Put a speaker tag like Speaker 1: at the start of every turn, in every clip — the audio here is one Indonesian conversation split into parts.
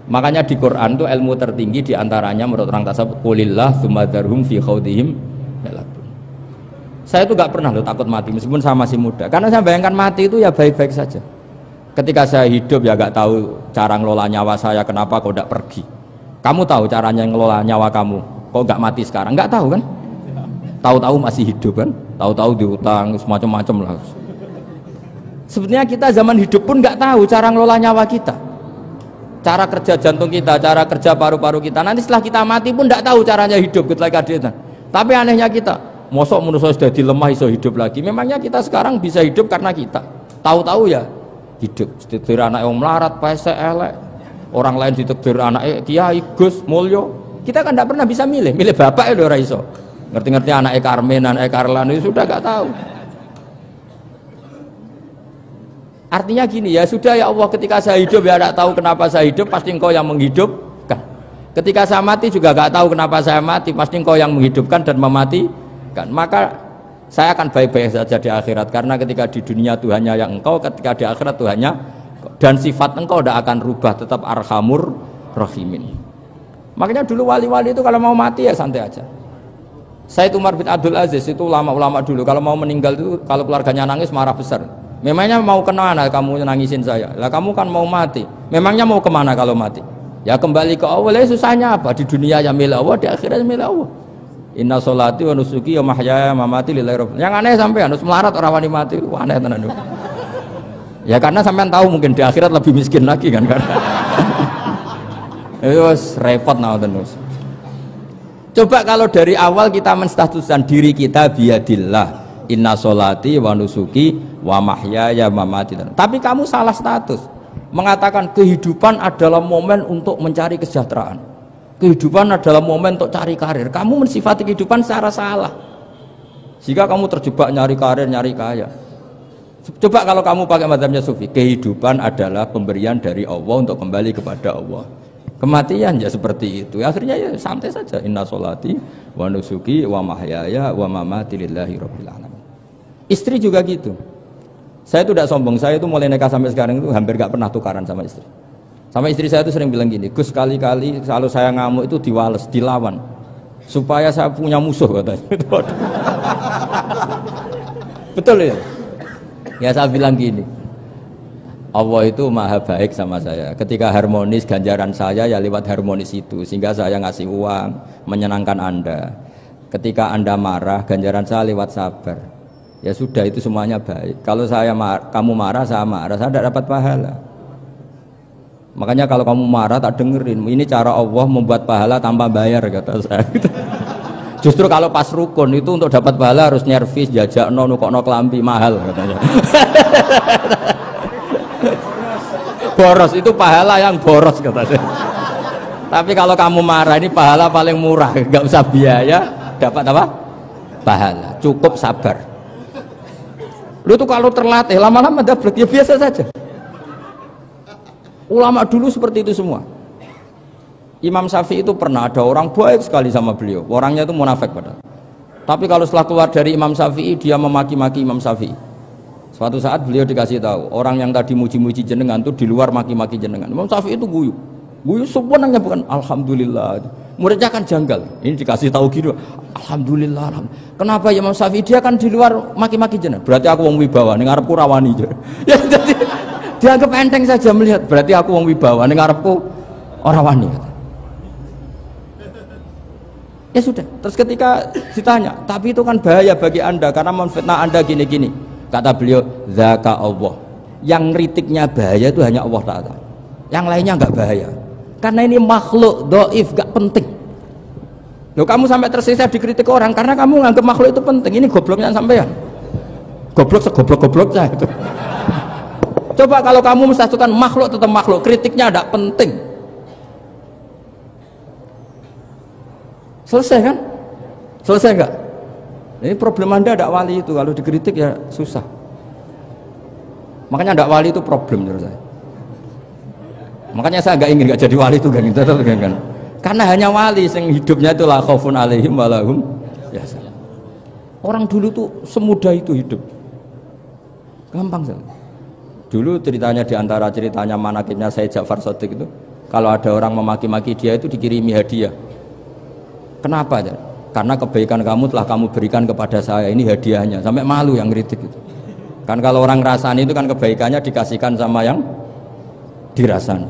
Speaker 1: Makanya di Quran itu ilmu tertinggi diantaranya menurut orang tasawuf qulillah tsumma dzarhum fi khaudihim yalabun. Saya itu gak pernah loh takut mati meskipun saya masih muda, karena saya bayangkan mati itu ya baik-baik saja. Ketika saya hidup ya gak tahu cara ngelola nyawa saya, kenapa kok gak pergi. Kamu tahu caranya ngelola nyawa kamu, kok gak mati sekarang? Gak tahu kan? Tahu-tahu masih hidup kan? Tahu-tahu diutang semacam-macam lah. Sebetulnya kita zaman hidup pun gak tahu cara ngelola nyawa kita, cara kerja jantung kita, cara kerja paru-paru kita. Nanti setelah kita mati pun gak tahu caranya hidup ketika kita. Tapi anehnya kita, mosok manusia sudah dilemah iso hidup lagi. Memangnya kita sekarang bisa hidup karena kita tahu-tahu ya hidup. Ditekdir anak yang melarat, pesek, elek. Orang lain ditekdir anak kiai, Gus, mulyo. Kita kan tidak pernah bisa milih bapak itu ora iso. Ngerti-ngerti anak Karmen, anak Karlan itu sudah gak tahu. Artinya gini, ya sudah ya Allah, ketika saya hidup ya tidak tahu kenapa saya hidup, pasti Engkau yang menghidupkan. Ketika saya mati juga gak tahu kenapa saya mati, pasti Engkau yang menghidupkan dan mematikan. Maka saya akan baik-baik saja di akhirat, karena ketika di dunia Tuhannya yang Engkau, ketika di akhirat Tuhannya, dan sifat Engkau tidak akan rubah, tetap Arhamur Rahimin. Makanya dulu wali-wali itu kalau mau mati ya santai aja. Said Umar bin Abdul Aziz itu ulama-ulama dulu, kalau mau meninggal itu kalau keluarganya nangis marah besar. Memangnya mau kemana kamu nangisin saya? Lah kamu kan mau mati. Memangnya mau kemana kalau mati? Ya kembali ke Allah. Susahnya apa? Di dunia ya milik Allah, di akhirat milik Allah. Inna sholati wa nusuki wa mahyaya wa mamati lillahi rabbil. Yang aneh sampai harus melarat orang wani mati. Wah, aneh tenan. Ya karena sampean tahu mungkin di akhirat lebih miskin lagi kan. Terus repot terus. Coba kalau dari awal kita menstatuskan diri kita biadillah. Inna sholati wa nusuki wa mahyaya wa mamati. Tapi kamu salah status. Mengatakan kehidupan adalah momen untuk mencari kesejahteraan. Kehidupan adalah momen untuk cari karir. Kamu mensifati kehidupan secara salah. Jika kamu terjebak nyari karir, nyari kaya. Coba kalau kamu pakai mazhabnya Sufi, kehidupan adalah pemberian dari Allah untuk kembali kepada Allah. Kematian ya seperti itu. Akhirnya ya santai saja. Inna sholati wa nusuki wa mahyaya wa mamati lillahi rabbil alamin. Istri juga gitu. Saya itu tidak sombong, saya itu mulai nikah sampai sekarang itu hampir gak pernah tukaran sama istri. Sama istri saya itu sering bilang gini, Gus kali-kali kalau saya ngamuk itu diwales, dilawan, supaya saya punya musuh katanya. Betul ya? Ya saya bilang gini, Allah itu maha baik sama saya. Ketika harmonis, ganjaran saya ya lewat harmonis itu, sehingga saya ngasih uang, menyenangkan Anda. Ketika Anda marah, ganjaran saya lewat sabar. Ya sudah, itu semuanya baik. Kalau kamu marah, saya tidak dapat pahala. Makanya kalau kamu marah tak dengerin. Ini cara Allah membuat pahala tanpa bayar, kata saya. Justru kalau pas rukun itu untuk dapat pahala harus nyervis, jajak nukokno kelambi mahal, katanya. Boros itu pahala yang boros, katanya. Tapi kalau kamu marah ini pahala paling murah, nggak usah biaya, dapat apa? Pahala. Cukup sabar. Lu tuh kalau terlatih lama-lama dapat ya biasa saja. Ulama dulu seperti itu semua. Imam Syafi'i itu pernah ada orang baik sekali sama beliau. Orangnya itu munafik padahal. Tapi kalau setelah keluar dari Imam Syafi'i dia memaki-maki Imam Syafi'i. Suatu saat beliau dikasih tahu orang yang tadi muji-muji jenengan tuh di luar maki-maki jenengan. Imam Syafi'i itu guyu. Guyu sebenarnya bukan alhamdulillah. Muridnya kan janggal. Ini dikasih tahu gitu. Alhamdulillah. Kenapa Imam Syafi'i dia kan di luar maki-maki jenengan? Berarti aku wong wibawa ning ngarepku rawani. Ya jadi dianggap enteng saja melihat. Berarti aku wong wibawa ning ngarepku ora wani. Ya sudah. Terus ketika ditanya, tapi itu kan bahaya bagi Anda karena memfitnah Anda gini-gini. Kata beliau, zaka Allah. Yang kritiknya bahaya itu hanya Allah Ta'ala. Yang lainnya enggak bahaya. Karena ini makhluk dhaif, enggak penting. Loh, kamu sampai tersisa dikritik orang karena kamu nganggap makhluk itu penting. Ini gobloknya sampean. Goblok segoblok-gobloknya itu. Coba kalau kamu mensatukan makhluk tetap makhluk, kritiknya enggak penting. Selesai kan? Selesai enggak? Ini problem Anda ada wali itu, kalau dikritik ya susah. Makanya ada wali itu problem menurut saya. Makanya saya nggak ingin nggak jadi wali itu kan. Karena hanya wali yang hidupnya itu la khaufun alaihim wa lahum yahzanun. Orang dulu tuh semudah itu hidup. Gampang sekali. Dulu ceritanya diantara ceritanya manakibnya Sayyid Ja'far Shadiq itu, kalau ada orang memaki-maki dia itu dikirimi hadiah. Kenapa? Karena kebaikan kamu telah kamu berikan kepada saya, ini hadiahnya. Sampai malu yang kritik itu. Kan kalau orang rasani itu kan kebaikannya dikasihkan sama yang dirasani.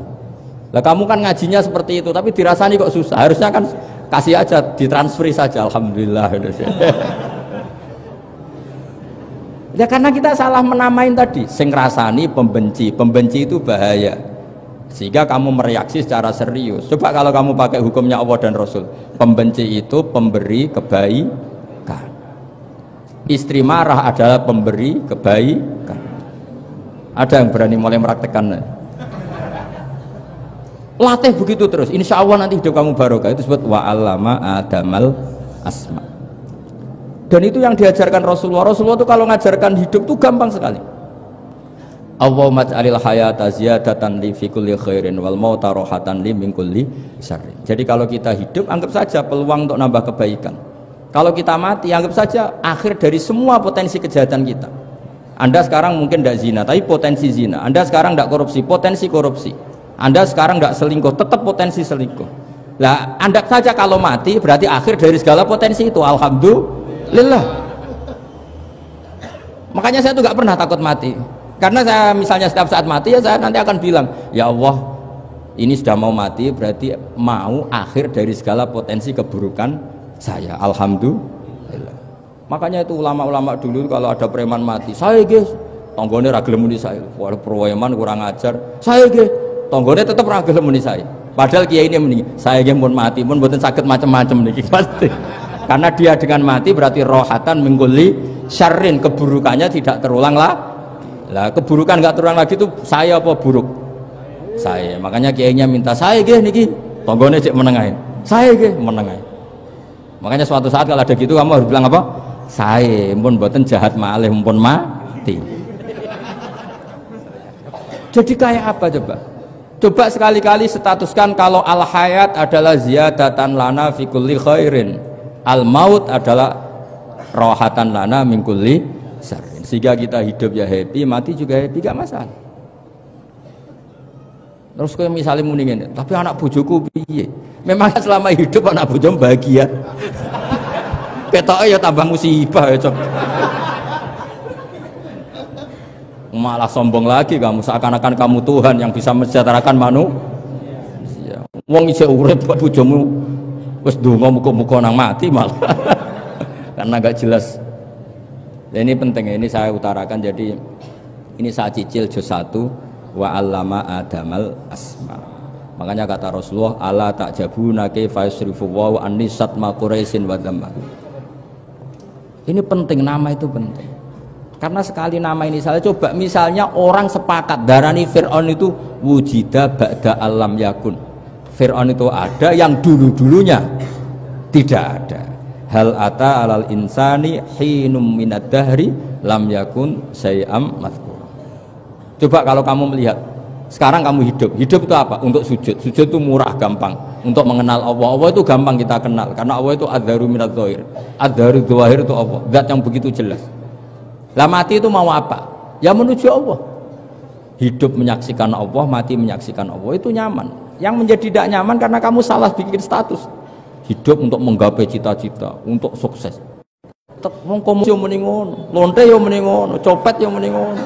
Speaker 1: Lah kamu kan ngajinya seperti itu, tapi dirasani kok susah. Harusnya kan kasih aja, ditransferi saja. Alhamdulillah. Ya karena kita salah menamain tadi. Sing rasani pembenci, pembenci itu bahaya. Sehingga kamu mereaksi secara serius. Coba kalau kamu pakai hukumnya Allah dan Rasul, pembenci itu pemberi kebaikan, istri marah adalah pemberi kebaikan. Ada yang berani mulai meraktekan? Latih begitu terus, insya Allah nanti hidup kamu barokah. Itu disebut wa'allama adamal asma. Dan itu yang diajarkan Rasulullah. Rasulullah itu kalau ngajarkan hidup itu gampang sekali. Allahumma ja'alil hayata ziyadatan li fi kulli khairin wal mauta rohatan li min kulli syarrin. Jadi kalau kita hidup anggap saja peluang untuk nambah kebaikan. Kalau kita mati anggap saja akhir dari semua potensi kejahatan kita. Anda sekarang mungkin tidak zina tapi potensi zina. Anda sekarang tidak korupsi, potensi korupsi. Anda sekarang tidak selingkuh, tetap potensi selingkuh. Lah anggap saja kalau mati berarti akhir dari segala potensi itu. Alhamdulillah. Makanya saya tuh nggak pernah takut mati. Karena saya misalnya setiap saat mati ya saya nanti akan bilang, ya Allah ini sudah mau mati berarti mau akhir dari segala potensi keburukan saya. Alhamdulillah. Makanya itu ulama-ulama dulu kalau ada preman mati, saya guys, tonggone ra gelem muni saya. Wah preman kurang ajar. Saya guys, tonggone tetap ra gelem muni saya. Padahal kiai ini muni, saya guys pun mati pun mboten saged macam-macam niki pasti. Karena dia dengan mati berarti rohatan mengguli syarrin, keburukannya tidak terulang lah. Lah keburukan nggak terulang lagi itu saya apa buruk? Saya. Makanya kiainya minta saya nggih niki tonggone cek menengahin. Saya nggih menengahin. Makanya suatu saat kalau ada gitu kamu harus bilang apa? Saya pun mboten jahat malih pun mati. Jadi kayak apa coba? Coba sekali-kali statuskan kalau al hayat adalah ziyadatan lana fi kulli khairin. Al maut adalah rohatan lana min kulli syarrin. Sehingga kita hidup ya happy, mati juga happy, gak masalah. Terus kayak misalnya mendingin, tapi anak bojoku piye? Memang selama hidup anak bojomu bahagia. Ketoknya ya tambah musibah ya cok. Malah sombong lagi kamu, seakan-akan kamu Tuhan yang bisa mensejahterakan manusia. Wong isih urip buat bojomu wis ndonga muga-muga nang mati malah. Karena gak jelas. Dan ini penting, ini saya utarakan. Jadi ini saya cicil juz 1 wa 'allama adamal asma. Makanya kata Rasulullah ala ta'jabuna kaifa yusrifu wa annisat ma quraisin wa dhamma. Ini penting, nama itu penting. Karena sekali nama ini salah, coba misalnya orang sepakat darani Fir'aun itu wujida ba'da alam yakun. Fir'aun itu ada yang dulu-dulunya tidak ada. Hal ata alal insani hinum minad dahri lam yakun syai'am mazkur. Coba kalau kamu melihat sekarang kamu hidup itu apa? Untuk sujud. Sujud itu murah, gampang. Untuk mengenal Allah. Allah itu gampang kita kenal karena Allah itu adzaru minadz dzahir. Adzaru dzahir itu Allah, zat yang begitu jelas. Lah mati itu mau apa? Ya menuju Allah. Hidup menyaksikan Allah, mati menyaksikan Allah, itu nyaman. Yang menjadi tidak nyaman karena kamu salah bikin status. Hidup untuk menggapai cita-cita, untuk sukses. Wong komo yo muni ngono, lonte yo muni ngono, copet yo muni ngono.